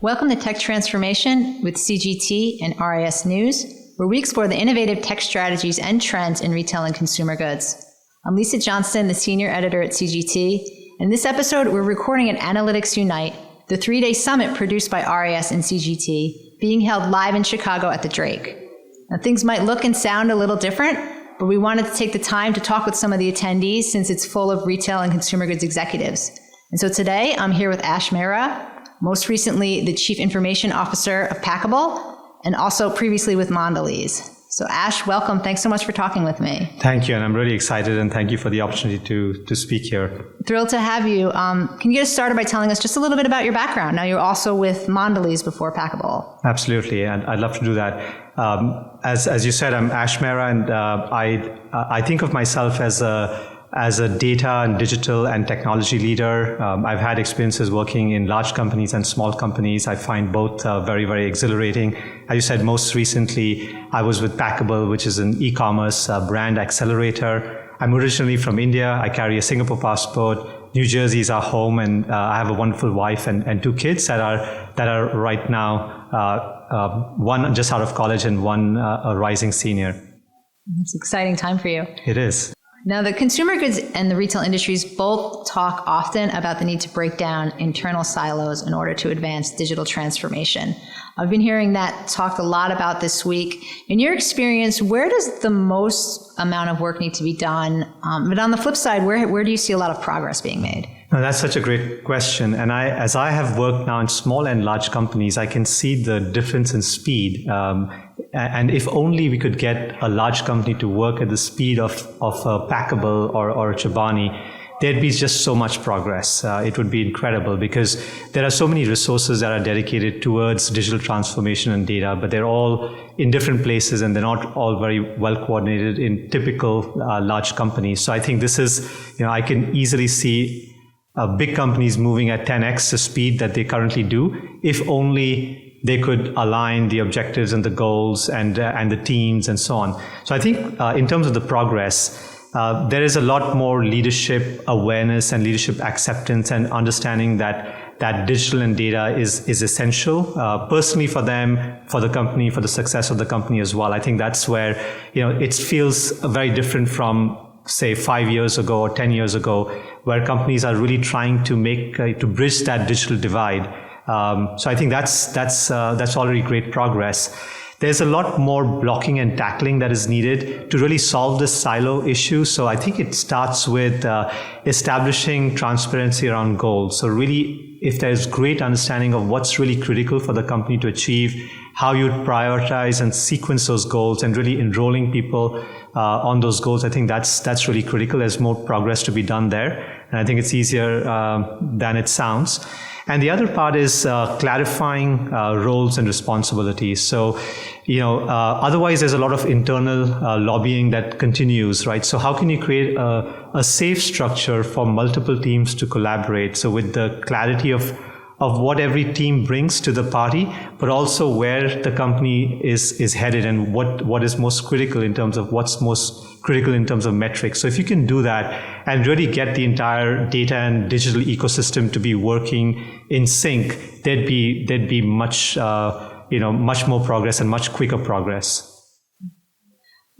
Welcome to Tech Transformation with CGT and RIS News, where we explore the innovative tech strategies and trends in retail and consumer goods. I'm Lisa Johnston, the senior editor at CGT. In this episode, we're recording at Analytics Unite, the 3-day summit produced by RIS and CGT, being held live in Chicago at the Drake. Now, things might look and sound a little different, but we wanted to take the time to talk with some of the attendees since it's full of retail and consumer goods executives. And so today, I'm here with Ash Mehra, most recently the Chief Information Officer of Packable, and also previously with Mondelez. So Ash, welcome. Thanks so much for talking with me. Thank you, and I'm really excited, and thank you for the opportunity to speak here. Thrilled to have you. Can you get us started by telling us just a little bit about your background? Now, you're also with Mondelez before Packable. Absolutely, and I'd love to do that. As you said, I'm Ash Mehra, and I think of myself as a data and digital and technology leader. I've had experiences working in large companies and small companies. I find both very, very exhilarating. As you said, most recently, I was with Packable, which is an e-commerce brand accelerator. I'm originally from India. I carry a Singapore passport. New Jersey is our home, and I have a wonderful wife and 2 kids that are right now, one just out of college and one a rising senior. It's an exciting time for you. It is. Now, the consumer goods and the retail industries both talk often about the need to break down internal silos in order to advance digital transformation. I've been hearing that talked a lot about this week. In your experience, where does the most amount of work need to be done? But on the flip side, where do you see a lot of progress being made? No, that's such a great question. And as I have worked now in small and large companies, I can see the difference in speed. And if only we could get a large company to work at the speed of a Packable or a Chobani, there'd be just so much progress. It would be incredible because there are so many resources that are dedicated towards digital transformation and data, but they're all in different places and they're not all very well coordinated in typical large companies. So I think this is, I can easily see big companies moving at 10x the speed that they currently do, if only they could align the objectives and the goals and the teams and so on. So I think in terms of the progress, there is a lot more leadership awareness and leadership acceptance and understanding that digital and data is essential, personally for them, for the company, for the success of the company as well. I think that's where, it feels very different from, say, 5 years ago or 10 years ago, where companies are really trying to to bridge that digital divide. So I think that's already great progress. There's a lot more blocking and tackling that is needed to really solve this silo issue. So I think it starts with establishing transparency around goals. So really, if there's great understanding of what's really critical for the company to achieve, how you prioritize and sequence those goals, and really enrolling people on those goals, I think that's really critical. There's more progress to be done there, and I think it's easier than it sounds. And the other part is clarifying roles and responsibilities. So, otherwise there's a lot of internal lobbying that continues, right? So how can you create a safe structure for multiple teams to collaborate? So with the clarity of what every team brings to the party, but also where the company is headed and what is most critical in terms of what's most critical in terms of metrics. So if you can do that and really get the entire data and digital ecosystem to be working in sync, there'd be much more progress and much quicker progress.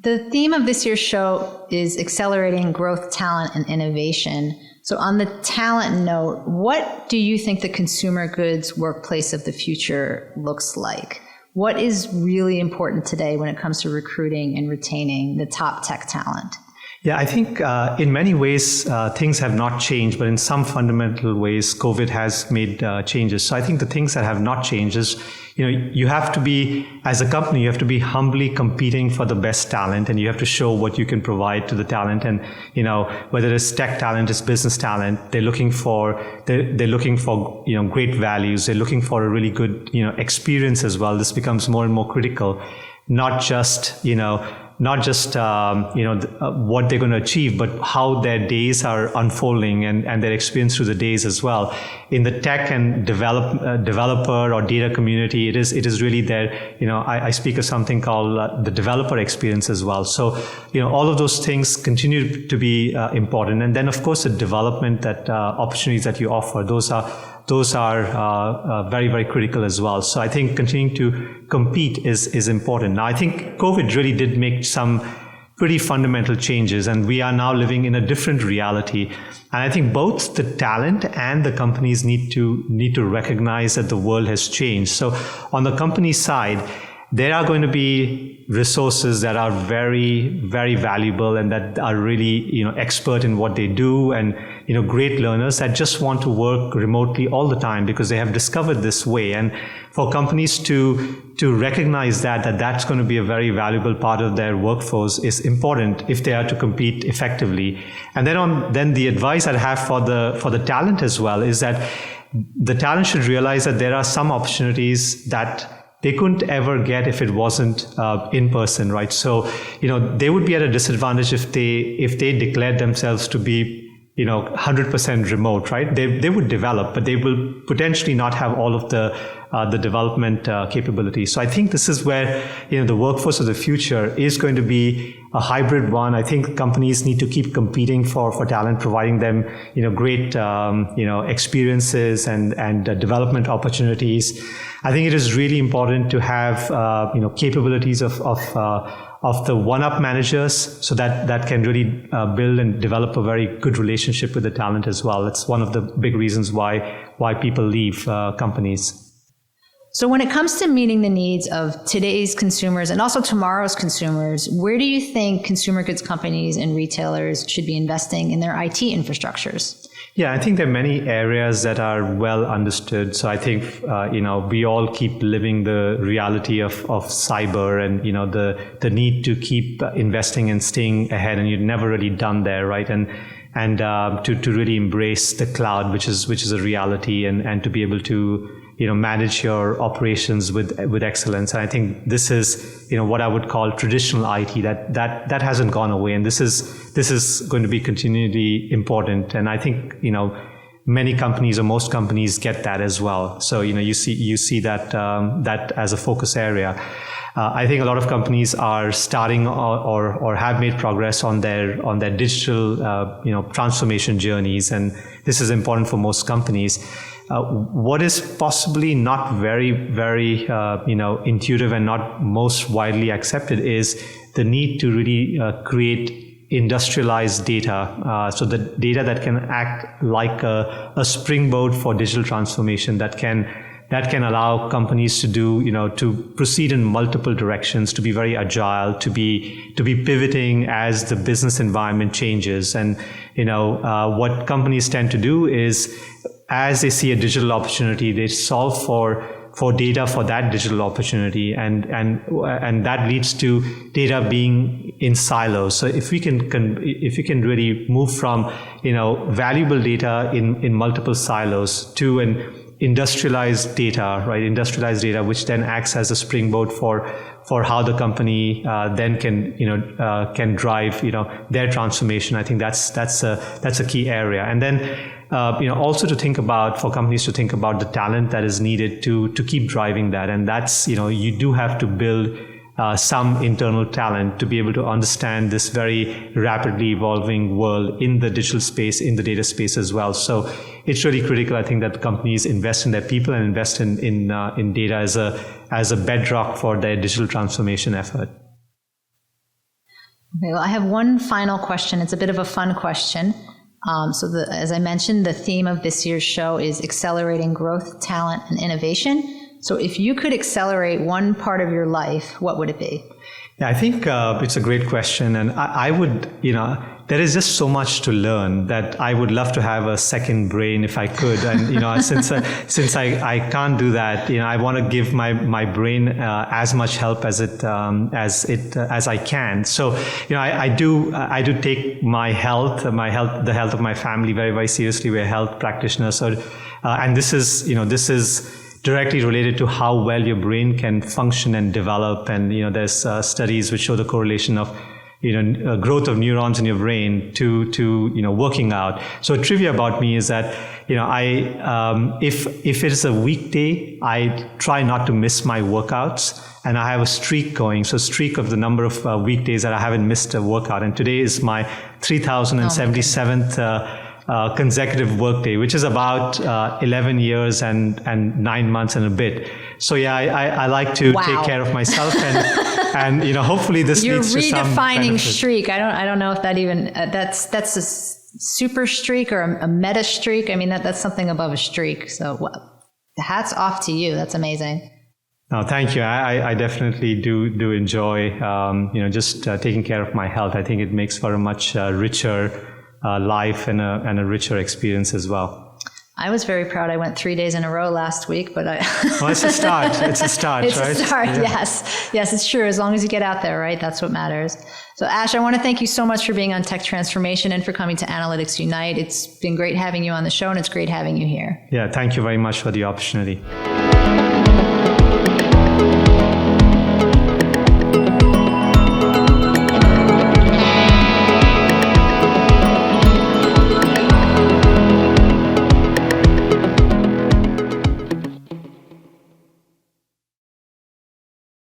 The theme of this year's show is accelerating growth, talent, and innovation. So on the talent note, what do you think the consumer goods workplace of the future looks like? What is really important today when it comes to recruiting and retaining the top tech talent? Yeah, I think in many ways things have not changed, but in some fundamental ways, COVID has made changes. So I think the things that have not changed is, you have to be, as a company, you have to be humbly competing for the best talent, and you have to show what you can provide to the talent. And, whether it's tech talent, it's business talent, they're looking for great values. They're looking for a really good, experience as well. This becomes more and more critical, not just what they're going to achieve, but how their days are unfolding and their experience through the days as well. In the tech and developer or data community, it is really there. I speak of something called the developer experience as well. So, all of those things continue to be important. And then, of course, the development opportunities that you offer, those those are very, very critical as well. So I think continuing to compete is important. Now, I think COVID really did make some pretty fundamental changes, and we are now living in a different reality. And I think both the talent and the companies need to recognize that the world has changed. So on the company side, there are going to be resources that are very, very valuable and that are really, expert in what they do, and, great learners that just want to work remotely all the time because they have discovered this way. And for companies to recognize that's going to be a very valuable part of their workforce is important if they are to compete effectively. And then the advice I have for the talent as well is that the talent should realize that there are some opportunities that they couldn't ever get if it wasn't in person, right? So, they would be at a disadvantage if they declared themselves to be, 100% remote, right? They would develop, but they will potentially not have all of the development capabilities. So I think this is where, the workforce of the future is going to be a hybrid one. I think companies need to keep competing for talent, providing them, great, experiences and development opportunities. I think it is really important to have, capabilities of the one-up managers, so that can really build and develop a very good relationship with the talent as well. It's one of the big reasons why people leave companies. So when it comes to meeting the needs of today's consumers and also tomorrow's consumers, where do you think consumer goods companies and retailers should be investing in their IT infrastructures? Yeah, I think there are many areas that are well understood. So I think, we all keep living the reality of cyber and, the need to keep investing and staying ahead, and you've never really done there, right? And to really embrace the cloud, which is a reality, and to be able to, manage your operations with excellence. And I think this is, what I would call traditional IT that hasn't gone away. And this is going to be continually important. And I think, many companies or most companies get that as well. So, you see that as a focus area. I think a lot of companies are starting or have made progress on their digital, transformation journeys. And this is important for most companies. What is possibly not very, very, intuitive and not most widely accepted is the need to really create industrialized data. So the data that can act like a springboard for digital transformation that can allow companies to do, to proceed in multiple directions, to be very agile, to be pivoting as the business environment changes. And, what companies tend to do is, as they see a digital opportunity, they solve for data for that digital opportunity, and that leads to data being in silos. So if we can really move from, valuable data in multiple silos to an industrialized data, right? Industrialized data, which then acts as a springboard for how the company then can drive, their transformation. I think that's a key area. And then, also for companies to think about the talent that is needed to keep driving that. And that's, you do have to build some internal talent to be able to understand this very rapidly evolving world in the digital space, in the data space as well. So it's really critical, I think, that companies invest in their people and invest in data as a bedrock for their digital transformation effort. Okay, well, I have one final question. It's a bit of a fun question. As I mentioned, the theme of this year's show is accelerating growth, talent, and innovation. So if you could accelerate one part of your life, what would it be? Yeah, I think it's a great question. And I would, there is just so much to learn that I would love to have a second brain if I could. And, since I can't do that, I want to give my brain as much help as I can. So, I do take my health, the health of my family very, very seriously. We're health practitioners. So, and this is directly related to how well your brain can function and develop. And, there's studies which show the correlation of, growth of neurons in your brain to working out. So trivia about me is that, if it is a weekday, I try not to miss my workouts, and I have a streak going. So streak of the number of weekdays that I haven't missed a workout. And today is my 3077th consecutive workday, which is about 11 years and 9 months and a bit. So yeah, I like to take care of myself, and hopefully this leads to some redefining benefit. streak. I don't know if that even that's a super streak or a meta streak. I mean that's something above a streak. So hats off to you. That's amazing. No, thank you. I definitely do enjoy just taking care of my health. I think it makes for a much richer life and a richer experience as well. I was very proud. I went 3 days in a row last week, but well, it's a start. It's a start, it's right? It's a start, Yeah. Yes, it's true. As long as you get out there, right? That's what matters. So Ash, I want to thank you so much for being on Tech Transformation and for coming to Analytics Unite. It's been great having you on the show, and it's great having you here. Yeah, thank you very much for the opportunity.